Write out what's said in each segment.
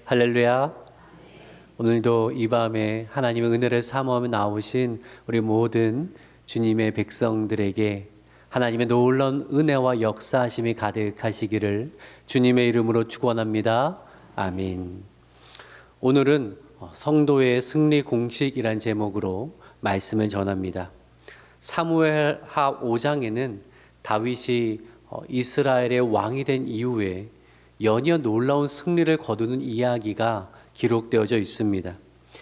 할렐루야. 오늘도 이 밤에 하나님의 은혜를 사모하며 나오신 우리 모든 주님의 백성들에게 하나님의 놀라운 은혜와 역사하심이 가득하시기를 주님의 이름으로 축원합니다. 아멘. 오늘은 성도의 승리 공식이란 제목으로 말씀을 전합니다. 사무엘하 5장에는 다윗이 이스라엘의 왕이 된 이후에 연이어 놀라운 승리를 거두는 이야기가 기록되어져 있습니다.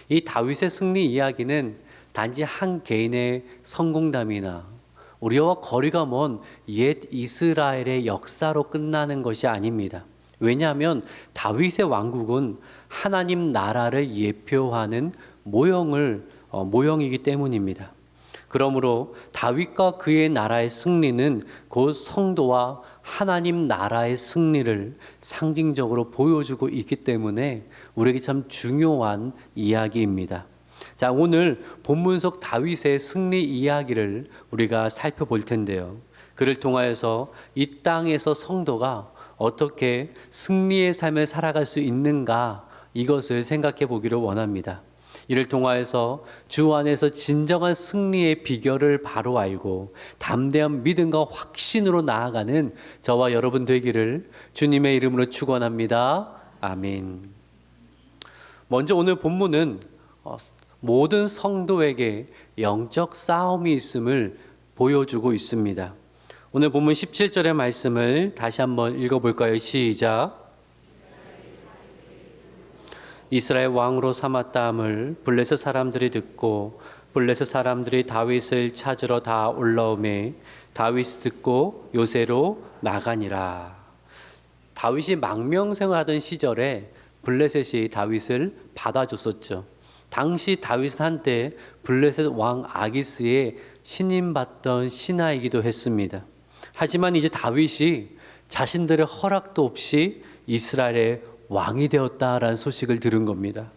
이 다윗의 승리 이야기는 단지 한 개인의 성공담이나 우리와 거리가 먼 옛 이스라엘의 역사로 끝나는 것이 아닙니다. 왜냐하면 다윗의 왕국은 하나님 나라를 예표하는 모형이기 때문입니다. 그러므로 다윗과 그의 나라의 승리는 곧 성도와 하나님 나라의 승리를 상징적으로 보여주고 있기 때문에 우리에게 참 중요한 이야기입니다. 자, 오늘 본문 속 다윗의 승리 이야기를 우리가 살펴볼 텐데요. 그를 통하여서 이 땅에서 성도가 어떻게 승리의 삶을 살아갈 수 있는가, 이것을 생각해 보기를 원합니다. 이를 통하여서 주 안에서 진정한 승리의 비결을 바로 알고 담대한 믿음과 확신으로 나아가는 저와 여러분 되기를 주님의 이름으로 축원합니다. 아멘. 먼저 오늘 본문은 모든 성도에게 영적 싸움이 있음을 보여주고 있습니다. 오늘 본문 17절의 말씀을 다시 한번 읽어볼까요? 시작. 이스라엘 왕으로 삼았다함을 블레셋 사람들이 듣고 블레셋 사람들이 다윗을 찾으러 다 올라오매 다윗이 듣고 요새로 나가니라. 다윗이 망명생활하던 시절에 블레셋이 다윗을 받아줬었죠. 당시 다윗은 한때 블레셋 왕 아기스의 신임받던 신하이기도 했습니다. 하지만 이제 다윗이 자신들의 허락도 없이 이스라엘의 왕이 되었다라는 소식을 들은 겁니다.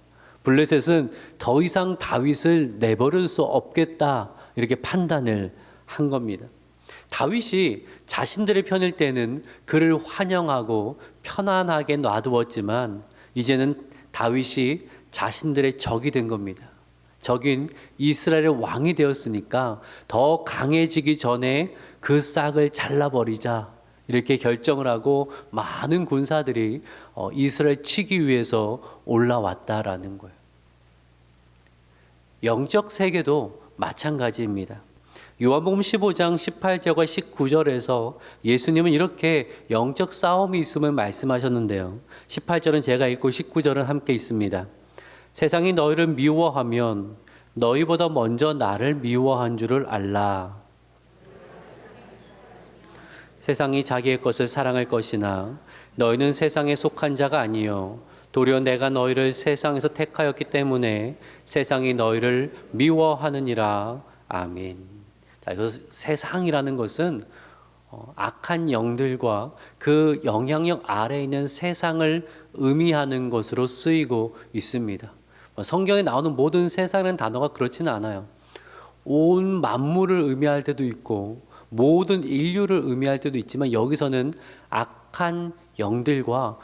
블레셋은 더 이상 다윗을 내버릴 수 없겠다, 이렇게 판단을 한 겁니다. 다윗이 자신들의 편일 때는 그를 환영하고 편안하게 놔두었지만 이제는 다윗이 자신들의 적이 된 겁니다. 적인 이스라엘의 왕이 되었으니까 더 강해지기 전에 그 싹을 잘라버리자, 이렇게 결정을 하고 많은 군사들이 이스라엘 치기 위해서 올라왔다라는 거예요. 영적 세계도 마찬가지입니다. 요한복음 15장 18절과 19절에서 예수님은 이렇게 영적 싸움이 있음을 말씀하셨는데요. 18절은 제가 읽고 19절은 함께 있습니다. 세상이 너희를 미워하면 너희보다 먼저 나를 미워한 줄을 알라. 세상이 자기의 것을 사랑할 것이나 너희는 세상에 속한 자가 아니요 도리어 내가 너희를 세상에서 택하였기 때문에 세상이 너희를 미워하느니라. 아멘. 자, 여기서 세상이라는 것은 악한 영들과 그 영향력 아래에 있는 세상을 의미하는 것으로 쓰이고 있습니다. 성경에 나오는 모든 세상이라는 단어가 그렇지는 않아요. 온 만물을 의미할 때도 있고 모든 인류를 의미할 때도 있지만 여기서는 악한 영들과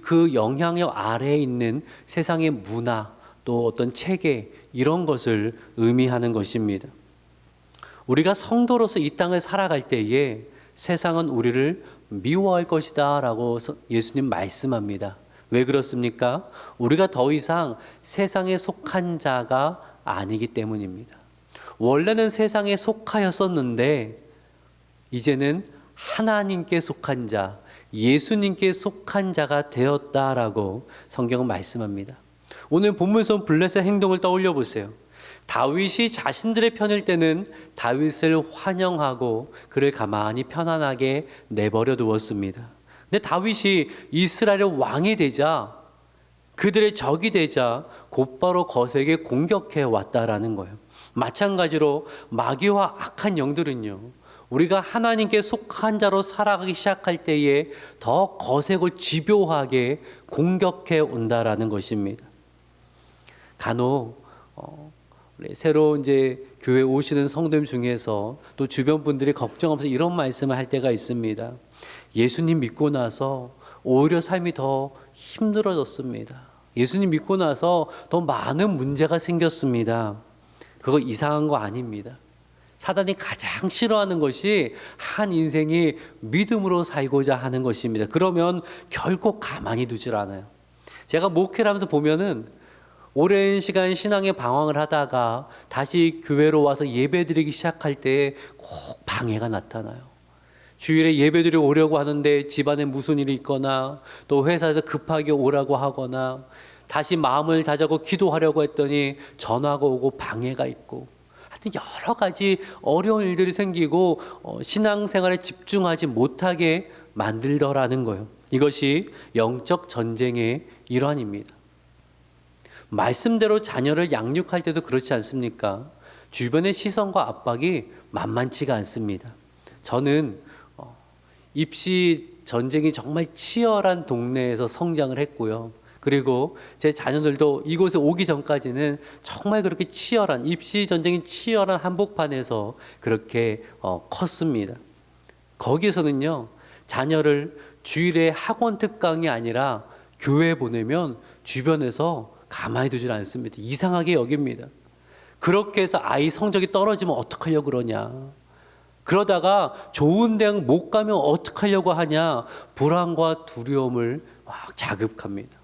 그 영향력 아래에 있는 세상의 문화, 또 어떤 체계, 이런 것을 의미하는 것입니다. 우리가 성도로서 이 땅을 살아갈 때에 세상은 우리를 미워할 것이다 라고 예수님 말씀합니다. 왜 그렇습니까? 우리가 더 이상 세상에 속한 자가 아니기 때문입니다. 원래는 세상에 속하였었는데 이제는 하나님께 속한 자, 예수님께 속한 자가 되었다라고 성경은 말씀합니다. 오늘 본문에서 블레셋 행동을 떠올려 보세요. 다윗이 자신들의 편일 때는 다윗을 환영하고 그를 가만히 편안하게 내버려 두었습니다. 근데 다윗이 이스라엘의 왕이 되자, 그들의 적이 되자 곧바로 거세게 공격해 왔다라는 거예요. 마찬가지로 마귀와 악한 영들은요, 우리가 하나님께 속한 자로 살아가기 시작할 때에 더 거세고 집요하게 공격해 온다라는 것입니다. 간혹 새로 이제 교회 오시는 성도님 중에서 또 주변 분들이 걱정하면서 이런 말씀을 할 때가 있습니다. 예수님 믿고 나서 오히려 삶이 더 힘들어졌습니다. 예수님 믿고 나서 더 많은 문제가 생겼습니다. 그거 이상한 거 아닙니다. 사단이 가장 싫어하는 것이 한 인생이 믿음으로 살고자 하는 것입니다. 그러면 결코 가만히 두질 않아요. 제가 목회를 하면서 보면은 오랜 시간 신앙의 방황을 하다가 다시 교회로 와서 예배드리기 시작할 때 꼭 방해가 나타나요. 주일에 예배드리러 오려고 하는데 집안에 무슨 일이 있거나 또 회사에서 급하게 오라고 하거나 다시 마음을 다잡고 기도하려고 했더니 전화가 오고 방해가 있고 하여튼 여러 가지 어려운 일들이 생기고 신앙생활에 집중하지 못하게 만들더라는 거예요. 이것이 영적 전쟁의 일환입니다. 말씀대로 자녀를 양육할 때도 그렇지 않습니까? 주변의 시선과 압박이 만만치가 않습니다. 저는 입시 전쟁이 정말 치열한 동네에서 성장을 했고요. 그리고 제 자녀들도 이곳에 오기 전까지는 정말 그렇게 치열한 입시 전쟁이 치열한 한복판에서 그렇게 컸습니다. 거기에서는요, 자녀를 주일에 학원 특강이 아니라 교회에 보내면 주변에서 가만히 두질 않습니다. 이상하게 여깁니다. 그렇게 해서 아이 성적이 떨어지면 어떡하려고 그러냐. 그러다가 좋은 대학 못 가면 어떡하려고 하냐. 불안과 두려움을 막 자극합니다.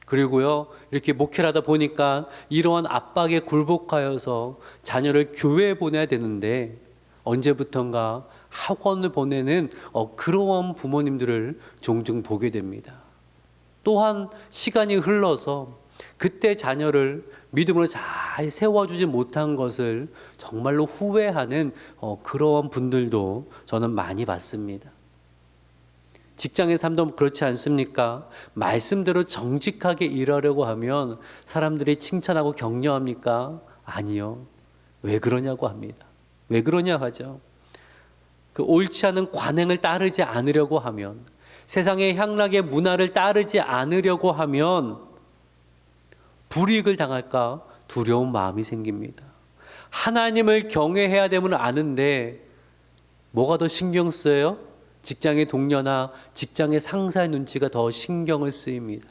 그리고요, 이렇게 목회를 하다 보니까 이러한 압박에 굴복하여서 자녀를 교회에 보내야 되는데 언제부턴가 학원을 보내는 그러한 부모님들을 종종 보게 됩니다. 또한 시간이 흘러서 그때 자녀를 믿음으로 잘 세워주지 못한 것을 정말로 후회하는 그러한 분들도 저는 많이 봤습니다. 직장의 삶도 그렇지 않습니까? 말씀대로 정직하게 일하려고 하면 사람들이 칭찬하고 격려합니까? 아니요. 왜 그러냐고 합니다. 왜 그러냐 하죠. 그 옳지 않은 관행을 따르지 않으려고 하면, 세상의 향락의 문화를 따르지 않으려고 하면 불이익을 당할까 두려운 마음이 생깁니다. 하나님을 경외해야 됨을 아는데 뭐가 더 신경 쓰여요? 직장의 동료나 직장의 상사의 눈치가 더 신경을 쓰입니다.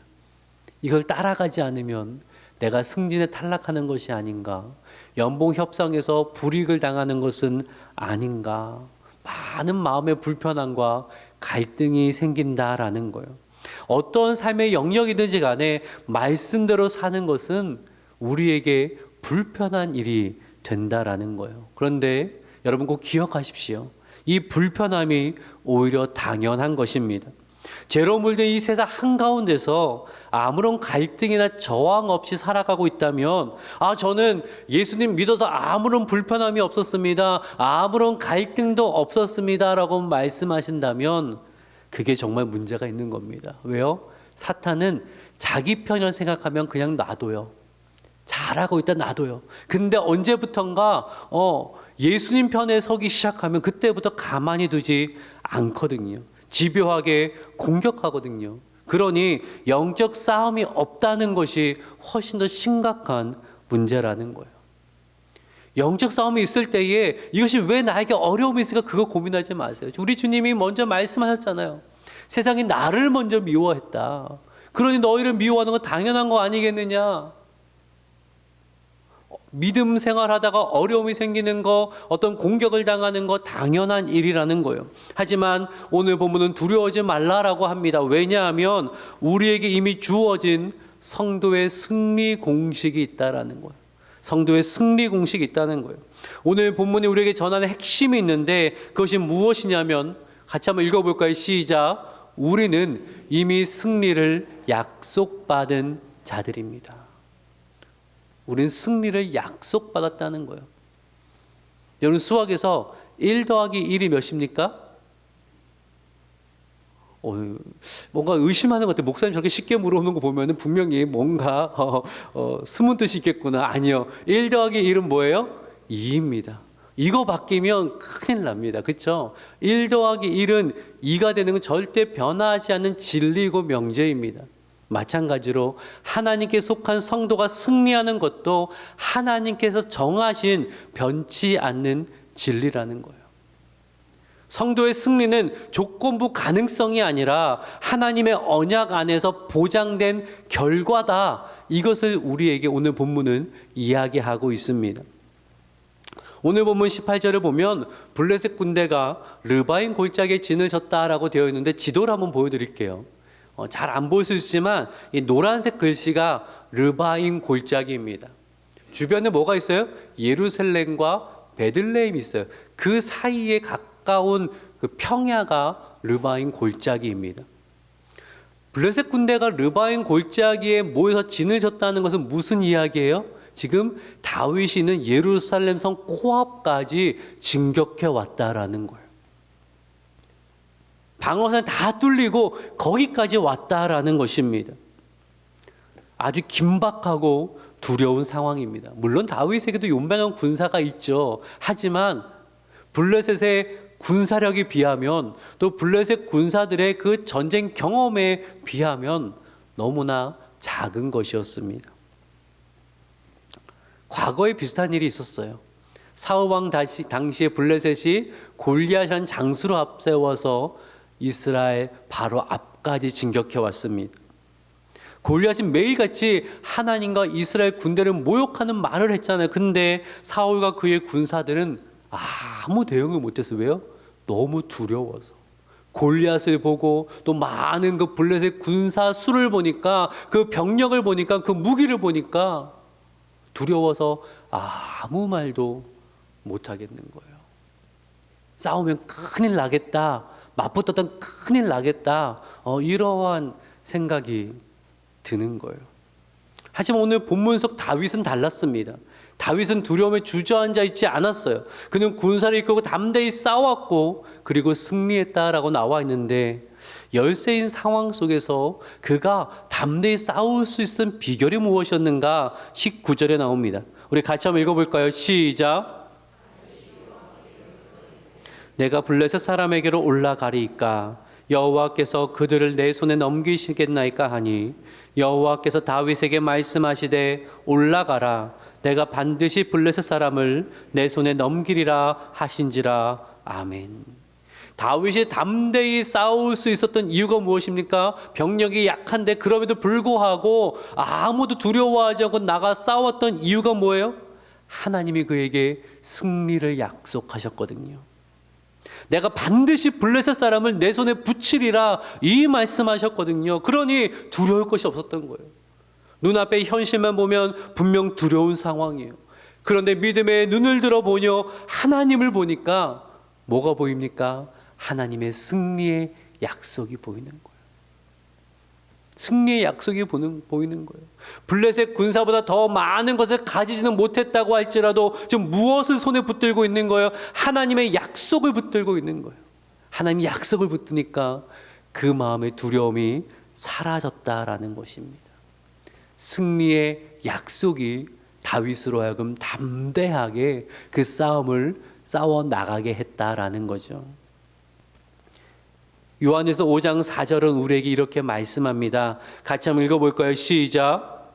이걸 따라가지 않으면 내가 승진에 탈락하는 것이 아닌가, 연봉 협상에서 불이익을 당하는 것은 아닌가, 많은 마음의 불편함과 갈등이 생긴다라는 거예요. 어떤 삶의 영역이든지 간에 말씀대로 사는 것은 우리에게 불편한 일이 된다라는 거예요. 그런데 여러분 꼭 기억하십시오. 이 불편함이 오히려 당연한 것입니다. 죄로 물든 이 세상 한가운데서 아무런 갈등이나 저항 없이 살아가고 있다면, 저는 예수님 믿어서 아무런 불편함이 없었습니다, 아무런 갈등도 없었습니다 라고 말씀하신다면 그게 정말 문제가 있는 겁니다. 왜요? 사탄은 자기 편을 생각하면 그냥 놔둬요. 잘하고 있다 놔둬요. 근데 언제부턴가 예수님 편에 서기 시작하면 그때부터 가만히 두지 않거든요. 집요하게 공격하거든요. 그러니 영적 싸움이 없다는 것이 훨씬 더 심각한 문제라는 거예요. 영적 싸움이 있을 때에 이것이 왜 나에게 어려움이 있을까 그거 고민하지 마세요. 우리 주님이 먼저 말씀하셨잖아요. 세상이 나를 먼저 미워했다. 그러니 너희를 미워하는 건 당연한 거 아니겠느냐. 믿음 생활하다가 어려움이 생기는 거, 어떤 공격을 당하는 거 당연한 일이라는 거예요. 하지만 오늘 본문은 두려워하지 말라라고 합니다. 왜냐하면 우리에게 이미 주어진 성도의 승리 공식이 있다라는 거예요. 성도의 승리 공식이 있다는 거예요. 오늘 본문이 우리에게 전하는 핵심이 있는데 그것이 무엇이냐면 같이 한번 읽어볼까요? 시작. 우리는 이미 승리를 약속받은 자들입니다. 우리는 승리를 약속받았다는 거예요. 여러분 수학에서 1 더하기 1이 몇입니까? 뭔가 의심하는 것 같아요. 목사님 저렇게 쉽게 물어보는 거 보면 분명히 뭔가 숨은 뜻이 있겠구나. 아니요. 1 더하기 1은 뭐예요? 2입니다. 이거 바뀌면 큰일 납니다. 그렇죠? 1 더하기 1은 2가 되는 건 절대 변하지 않는 진리고 명제입니다. 마찬가지로 하나님께 속한 성도가 승리하는 것도 하나님께서 정하신 변치 않는 진리라는 거예요. 성도의 승리는 조건부 가능성이 아니라 하나님의 언약 안에서 보장된 결과다. 이것을 우리에게 오늘 본문은 이야기하고 있습니다. 오늘 본문 18절을 보면 블레셋 군대가 르바임 골짜기에 진을 쳤다라고 되어 있는데 지도를 한번 보여드릴게요. 잘 안 보일 수 있지만 이 노란색 글씨가 르바임 골짜기입니다. 주변에 뭐가 있어요? 예루살렘과 베들레헴이 있어요. 그 사이에 가까운 그 평야가 르바임 골짜기입니다. 블레셋 군대가 르바임 골짜기에 모여서 진을 쳤다는 것은 무슨 이야기예요? 지금 다윗이 있는 예루살렘 성 코앞까지 진격해 왔다라는 거예요. 방어선 다 뚫리고 거기까지 왔다라는 것입니다. 아주 긴박하고 두려운 상황입니다. 물론 다윗에게도 용맹한 군사가 있죠. 하지만 블레셋의 군사력에 비하면, 또 블레셋 군사들의 그 전쟁 경험에 비하면 너무나 작은 것이었습니다. 과거에 비슷한 일이 있었어요. 사울왕 당시에 블레셋이 골리앗이라는 장수를 앞세워서 이스라엘 바로 앞까지 진격해 왔습니다. 골리앗이 매일같이 하나님과 이스라엘 군대를 모욕하는 말을 했잖아요. 근데 사울과 그의 군사들은 아무 대응을 못했어요. 왜요? 너무 두려워서. 골리앗을 보고 또 많은 그 블레셋 군사 수를 보니까, 그 병력을 보니까, 그 무기를 보니까 두려워서 아무 말도 못하겠는 거예요. 싸우면 큰일 나겠다, 맞붙었던 큰일 나겠다, 이러한 생각이 드는 거예요. 하지만 오늘 본문 속 다윗은 달랐습니다. 다윗은 두려움에 주저앉아 있지 않았어요. 그는 군사를 이끌고 담대히 싸웠고 그리고 승리했다라고 나와 있는데, 열세인 상황 속에서 그가 담대히 싸울 수 있었던 비결이 무엇이었는가? 19절에 나옵니다. 우리 같이 한번 읽어볼까요? 시작. 내가 블레셋 사람에게로 올라가리이까 여호와께서 그들을 내 손에 넘기시겠나이까 하니, 여호와께서 다윗에게 말씀하시되 올라가라, 내가 반드시 블레셋 사람을 내 손에 넘기리라 하신지라. 아멘. 다윗이 담대히 싸울 수 있었던 이유가 무엇입니까? 병력이 약한데 그럼에도 불구하고 아무도 두려워하지 않고 나가 싸웠던 이유가 뭐예요? 하나님이 그에게 승리를 약속하셨거든요. 내가 반드시 블레셋 사람을 내 손에 붙이리라, 이 말씀하셨거든요. 그러니 두려울 것이 없었던 거예요. 눈앞의 현실만 보면 분명 두려운 상황이에요. 그런데 믿음의 눈을 들어보며 하나님을 보니까 뭐가 보입니까? 하나님의 승리의 약속이 보이는 거예요. 승리의 약속이 보이는 거예요. 블레셋 군사보다 더 많은 것을 가지지는 못했다고 할지라도 지금 무엇을 손에 붙들고 있는 거예요? 하나님의 약속을 붙들고 있는 거예요. 하나님의 약속을 붙드니까 그 마음의 두려움이 사라졌다라는 것입니다. 승리의 약속이 다윗으로 하여금 담대하게 그 싸움을 싸워 나가게 했다라는 거죠. 요한에서 5장 4절은 우리에게 이렇게 말씀합니다. 같이 한번 읽어볼까요? 시작.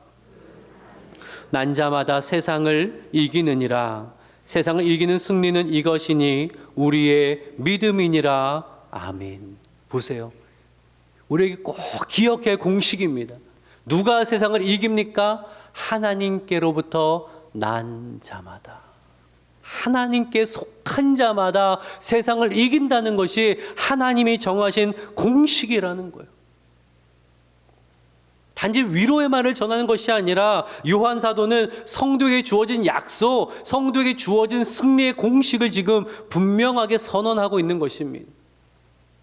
난 자마다 세상을 이기느니라. 세상을 이기는 승리는 이것이니 우리의 믿음이니라. 아멘. 보세요. 우리에게 꼭 기억해야 할 공식입니다. 누가 세상을 이깁니까? 하나님께로부터 난 자마다. 하나님께 속한 자마다 세상을 이긴다는 것이 하나님이 정하신 공식이라는 거예요. 단지 위로의 말을 전하는 것이 아니라 요한 사도는 성도에게 주어진 약속, 성도에게 주어진 승리의 공식을 지금 분명하게 선언하고 있는 것입니다.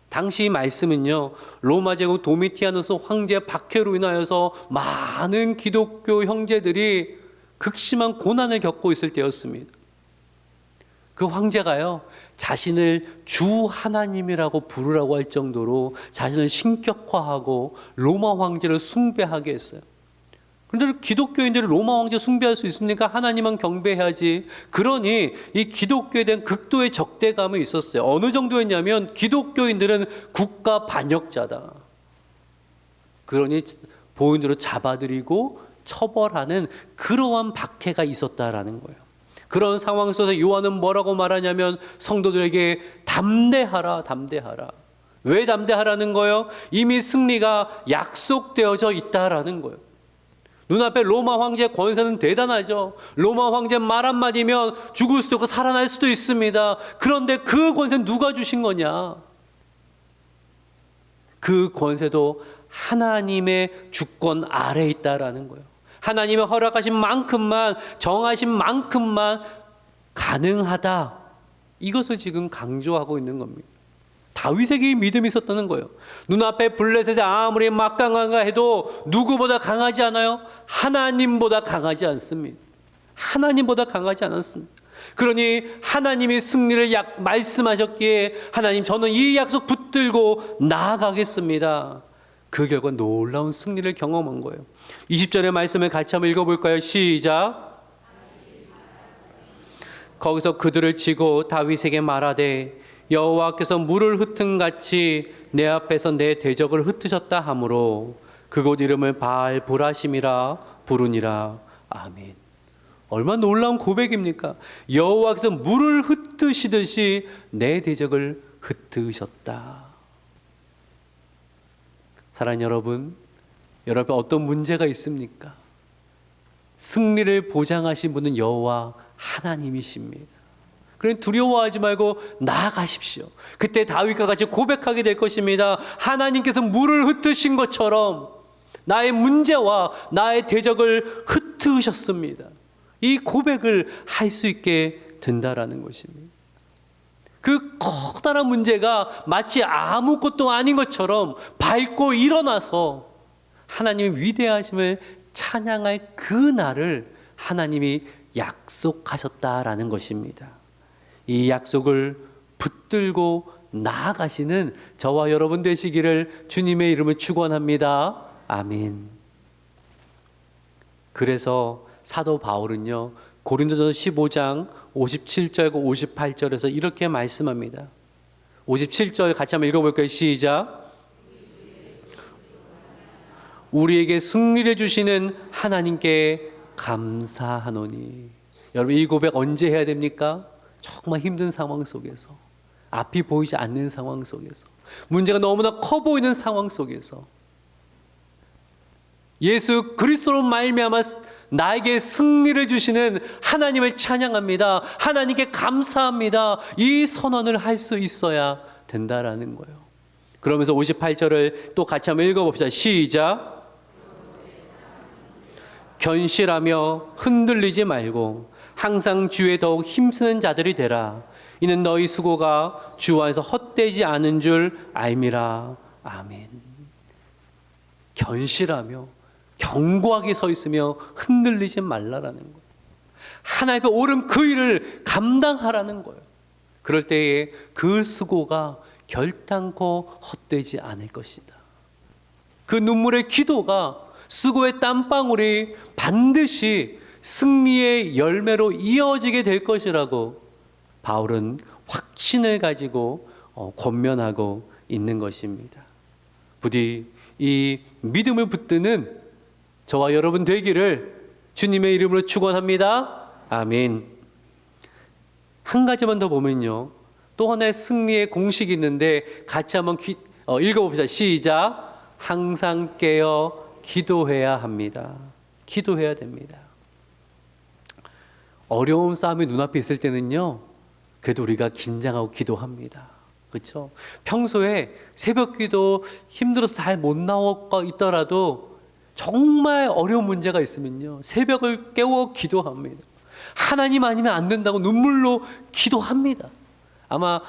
당시 이 말씀은요, 로마 제국 도미티아누스 황제 박해로 인하여서 많은 기독교 형제들이 극심한 고난을 겪고 있을 때였습니다. 그 황제가요, 자신을 주 하나님이라고 부르라고 할 정도로 자신을 신격화하고 로마 황제를 숭배하게 했어요. 그런데 기독교인들이 로마 황제 숭배할 수 있습니까? 하나님만 경배해야지. 그러니 이 기독교에 대한 극도의 적대감이 있었어요. 어느 정도였냐면 기독교인들은 국가 반역자다. 그러니 보인으로 잡아들이고 처벌하는 그러한 박해가 있었다라는 거예요. 그런 상황 속에서 요한은 뭐라고 말하냐면 성도들에게 담대하라, 담대하라. 왜 담대하라는 거예요? 이미 승리가 약속되어져 있다라는 거예요. 눈앞에 로마 황제의 권세는 대단하죠. 로마 황제 말 한마디면 죽을 수도 있고 살아날 수도 있습니다. 그런데 그 권세는 누가 주신 거냐? 그 권세도 하나님의 주권 아래에 있다라는 거예요. 하나님의 허락하신 만큼만, 정하신 만큼만 가능하다. 이것을 지금 강조하고 있는 겁니다. 다윗에게 믿음이 있었다는 거예요. 눈앞에 블레셋이 아무리 막강한가 해도 누구보다 강하지 않아요? 하나님보다 강하지 않습니다. 하나님보다 강하지 않았습니다. 그러니 하나님이 승리를 말씀하셨기에 하나님 저는 이 약속 붙들고 나아가겠습니다. 그 결과 놀라운 승리를 경험한 거예요. 20절의 말씀을 같이 한번 읽어볼까요? 시작. 거기서 그들을 치고 다윗에게 말하되 여호와께서 물을 흩은 같이 내 앞에서 내 대적을 흩으셨다 하므로 그곳 이름을 바알 브라심이라 부르니라. 아멘. 얼마나 놀라운 고백입니까? 여호와께서 물을 흩으시듯이 내 대적을 흩으셨다. 사랑하는 여러분, 여러분 어떤 문제가 있습니까? 승리를 보장하신 분은 여호와 하나님이십니다. 그러니 두려워하지 말고 나아가십시오. 그때 다윗과 같이 고백하게 될 것입니다. 하나님께서 물을 흩으신 것처럼 나의 문제와 나의 대적을 흩으셨습니다. 이 고백을 할 수 있게 된다라는 것입니다. 그 커다란 문제가 마치 아무것도 아닌 것처럼 밟고 일어나서 하나님의 위대하심을 찬양할 그 날을 하나님이 약속하셨다라는 것입니다. 이 약속을 붙들고 나아가시는 저와 여러분 되시기를 주님의 이름을 축원합니다. 아멘. 그래서 사도 바울은요, 고린도전서 15장 57절과 58절에서 이렇게 말씀합니다. 57절 같이 한번 읽어볼까요? 시작. 우리에게 승리를 주시는 하나님께 감사하노니. 여러분 이 고백 언제 해야 됩니까? 정말 힘든 상황 속에서, 앞이 보이지 않는 상황 속에서, 문제가 너무나 커 보이는 상황 속에서 예수 그리스도로 말미암아 나에게 승리를 주시는 하나님을 찬양합니다. 하나님께 감사합니다. 이 선언을 할 수 있어야 된다라는 거예요. 그러면서 58절을 또 같이 한번 읽어봅시다. 시작. 견실하며 흔들리지 말고 항상 주에 더욱 힘쓰는 자들이 되라. 이는 너희 수고가 주 안에서 헛되지 않은 줄 알미라. 아멘. 견실하며 견고하게 서 있으며 흔들리지 말라라는 거예요. 하나님 앞에 옳은 그 일을 감당하라는 거예요. 그럴 때에 그 수고가 결단코 헛되지 않을 것이다. 그 눈물의 기도가, 수고의 땀방울이 반드시 승리의 열매로 이어지게 될 것이라고 바울은 확신을 가지고 권면하고 있는 것입니다. 부디 이 믿음을 붙드는 저와 여러분 되기를 주님의 이름으로 축원합니다. 아멘. 한 가지만 더 보면요, 또 하나의 승리의 공식이 있는데 같이 한번 읽어봅시다. 시작. 항상 깨어 기도해야 합니다. 기도해야 됩니다. 어려운 싸움이 눈앞에 있을 때는요, 그래도 우리가 긴장하고 기도합니다. 그렇죠? 평소에 새벽 기도 힘들어서 잘 못 나오고 있더라도 정말 어려운 문제가 있으면요, 새벽을 깨워 기도합니다. 하나님 아니면 안 된다고 눈물로 기도합니다. 아마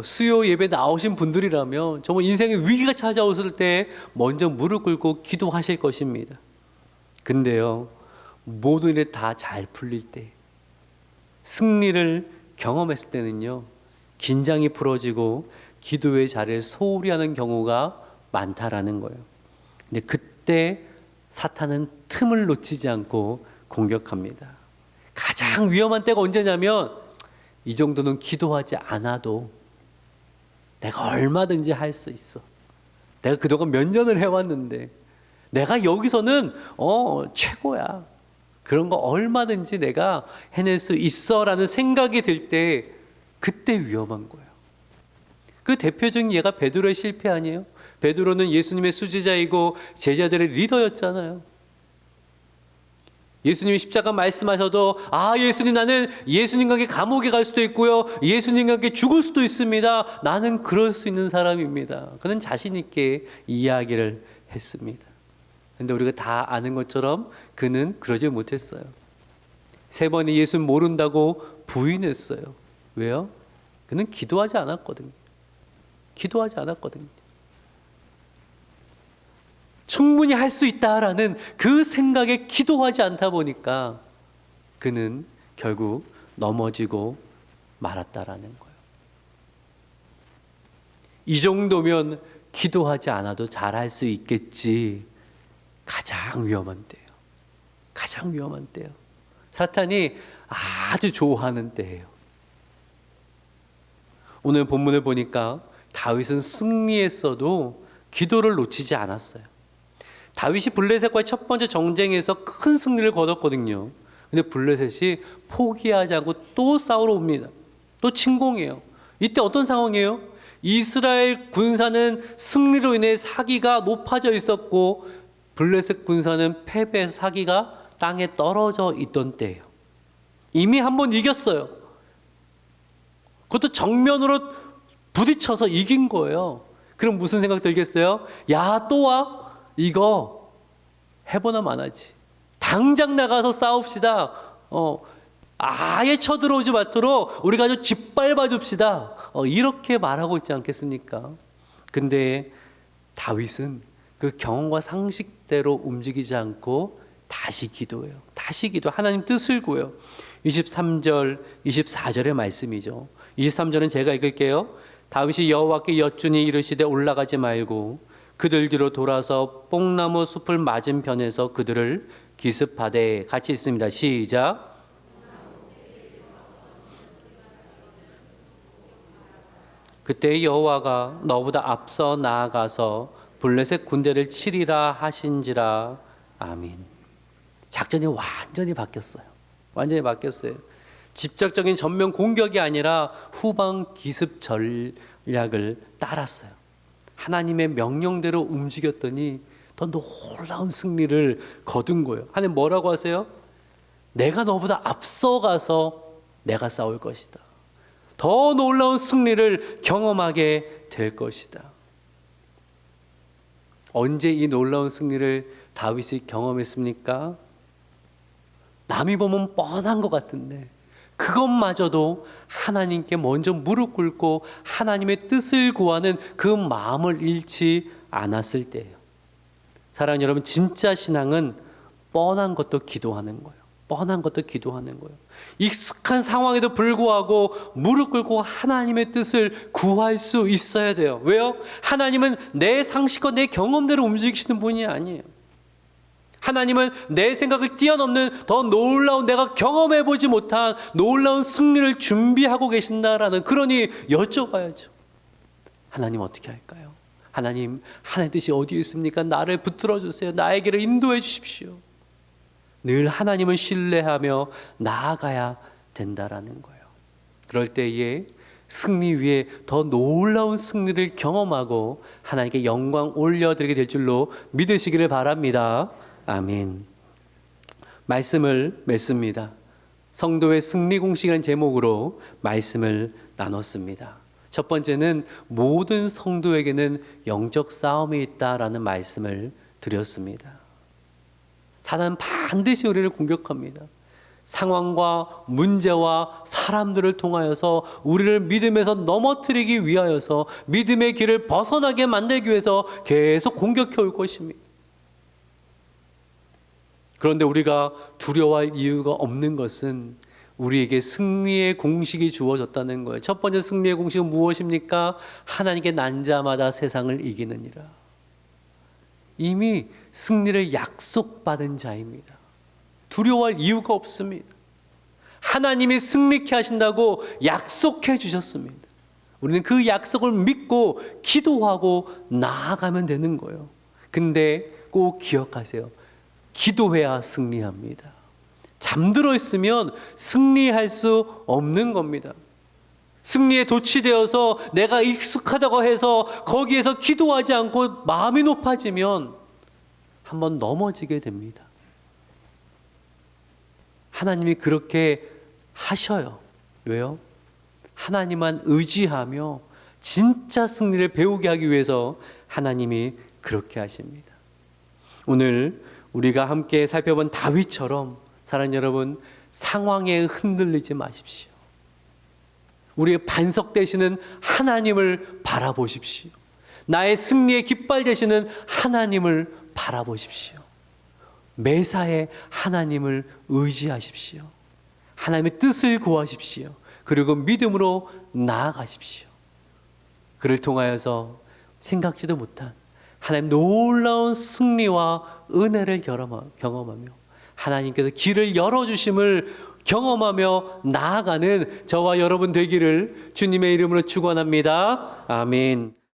수요 예배 나오신 분들이라면 정말 인생의 위기가 찾아왔을 때 먼저 무릎 꿇고 기도하실 것입니다. 근데요, 모든 일이 다 잘 풀릴 때, 승리를 경험했을 때는요, 긴장이 풀어지고 기도의 자리를 소홀히 하는 경우가 많다라는 거예요. 근데 그때 사탄은 틈을 놓치지 않고 공격합니다. 가장 위험한 때가 언제냐면, 이 정도는 기도하지 않아도 내가 얼마든지 할 수 있어. 내가 그동안 몇 년을 해왔는데 내가 여기서는 최고야. 그런 거 얼마든지 내가 해낼 수 있어라는 생각이 들 때 그때 위험한 거예요. 그 대표적인 예가 베드로의 실패 아니에요? 베드로는 예수님의 수제자이고 제자들의 리더였잖아요. 예수님이 십자가 말씀하셔도 예수님, 나는 예수님과 함께 감옥에 갈 수도 있고요, 예수님과 함께 죽을 수도 있습니다. 나는 그럴 수 있는 사람입니다. 그는 자신 있게 이야기를 했습니다. 그런데 우리가 다 아는 것처럼 그는 그러지 못했어요. 3번이 예수 모른다고 부인했어요. 왜요? 그는 기도하지 않았거든요. 충분히 할 수 있다라는 그 생각에 기도하지 않다 보니까 그는 결국 넘어지고 말았다라는 거예요. 이 정도면 기도하지 않아도 잘할 수 있겠지. 가장 위험한 때예요. 사탄이 아주 좋아하는 때예요. 오늘 본문을 보니까 다윗은 승리했어도 기도를 놓치지 않았어요. 다윗이 블레셋과의 첫 번째 정쟁에서 큰 승리를 거뒀거든요. 근데 블레셋이 포기하지 않고 또 싸우러 옵니다. 또 침공해요. 이때 어떤 상황이에요? 이스라엘 군사는 승리로 인해 사기가 높아져 있었고 블레셋 군사는 패배해서 사기가 땅에 떨어져 있던 때예요. 이미 한번 이겼어요. 그것도 정면으로 부딪혀서 이긴 거예요. 그럼 무슨 생각 들겠어요? 야, 또 와? 이거 해보나 마나지. 당장 나가서 싸웁시다. 아예 쳐들어오지 않도록 우리가 아주 짓밟아 줍시다. 이렇게 말하고 있지 않겠습니까? 근데 다윗은 그 경험과 상식대로 움직이지 않고 다시 기도해요. 하나님 뜻을 구해요. 23절, 24절의 말씀이죠. 23절은 제가 읽을게요. 다윗이 여호와께 여쭈니 이르시되 올라가지 말고 그들 뒤로 돌아서 뽕나무 숲을 맞은편에서 그들을 기습하되. 같이 있습니다. 시작. 그때 여호와가 너보다 앞서 나아가서 블레셋 군대를 치리라 하신지라. 아멘. 작전이 완전히 바뀌었어요. 직접적인 전면 공격이 아니라 후방 기습 전략을 따랐어요. 하나님의 명령대로 움직였더니 더 놀라운 승리를 거둔 거예요. 하나님 뭐라고 하세요? 내가 너보다 앞서가서 내가 싸울 것이다. 더 놀라운 승리를 경험하게 될 것이다. 언제 이 놀라운 승리를 다윗이 경험했습니까? 남이 보면 뻔한 것 같은데 그것마저도 하나님께 먼저 무릎 꿇고 하나님의 뜻을 구하는 그 마음을 잃지 않았을 때예요. 사랑하는 여러분, 진짜 신앙은 뻔한 것도 기도하는 거예요. 익숙한 상황에도 불구하고 무릎 꿇고 하나님의 뜻을 구할 수 있어야 돼요. 왜요? 하나님은 내 상식과 내 경험대로 움직이시는 분이 아니에요. 하나님은 내 생각을 뛰어넘는 더 놀라운, 내가 경험해보지 못한 놀라운 승리를 준비하고 계신다라는, 그러니 여쭤봐야죠. 하나님 어떻게 할까요? 하나님 뜻이 어디에 있습니까? 나를 붙들어 주세요. 나에게를 인도해 주십시오. 늘 하나님을 신뢰하며 나아가야 된다라는 거예요. 그럴 때에 승리 위에 더 놀라운 승리를 경험하고 하나님께 영광 올려드리게 될 줄로 믿으시기를 바랍니다. 아멘. 말씀을 맺습니다. 성도의 승리 공식이라는 제목으로 말씀을 나눴습니다. 첫 번째는 모든 성도에게는 영적 싸움이 있다라는 말씀을 드렸습니다. 사단은 반드시 우리를 공격합니다. 상황과 문제와 사람들을 통하여서 우리를 믿음에서 넘어뜨리기 위하여서 믿음의 길을 벗어나게 만들기 위해서 계속 공격해 올 것입니다. 그런데 우리가 두려워할 이유가 없는 것은 우리에게 승리의 공식이 주어졌다는 거예요. 첫 번째 승리의 공식은 무엇입니까? 하나님께 난 자마다 세상을 이기느니라. 이미 승리를 약속받은 자입니다. 두려워할 이유가 없습니다. 하나님이 승리케 하신다고 약속해 주셨습니다. 우리는 그 약속을 믿고 기도하고 나아가면 되는 거예요. 근데 꼭 기억하세요. 기도해야 승리합니다. 잠들어 있으면 승리할 수 없는 겁니다. 승리에 도취되어서 내가 익숙하다고 해서 거기에서 기도하지 않고 마음이 높아지면 한번 넘어지게 됩니다. 하나님이 그렇게 하셔요. 왜요? 하나님만 의지하며 진짜 승리를 배우게 하기 위해서 하나님이 그렇게 하십니다. 오늘 우리가 함께 살펴본 다윗처럼 사랑하는 여러분, 상황에 흔들리지 마십시오. 우리의 반석 되시는 하나님을 바라보십시오. 나의 승리의 깃발 되시는 하나님을 바라보십시오. 매사에 하나님을 의지하십시오. 하나님의 뜻을 구하십시오. 그리고 믿음으로 나아가십시오. 그를 통하여서 생각지도 못한 하나님 놀라운 승리와 은혜를 경험하며 하나님께서 길을 열어주심을 경험하며 나아가는 저와 여러분 되기를 주님의 이름으로 축원합니다. 아멘.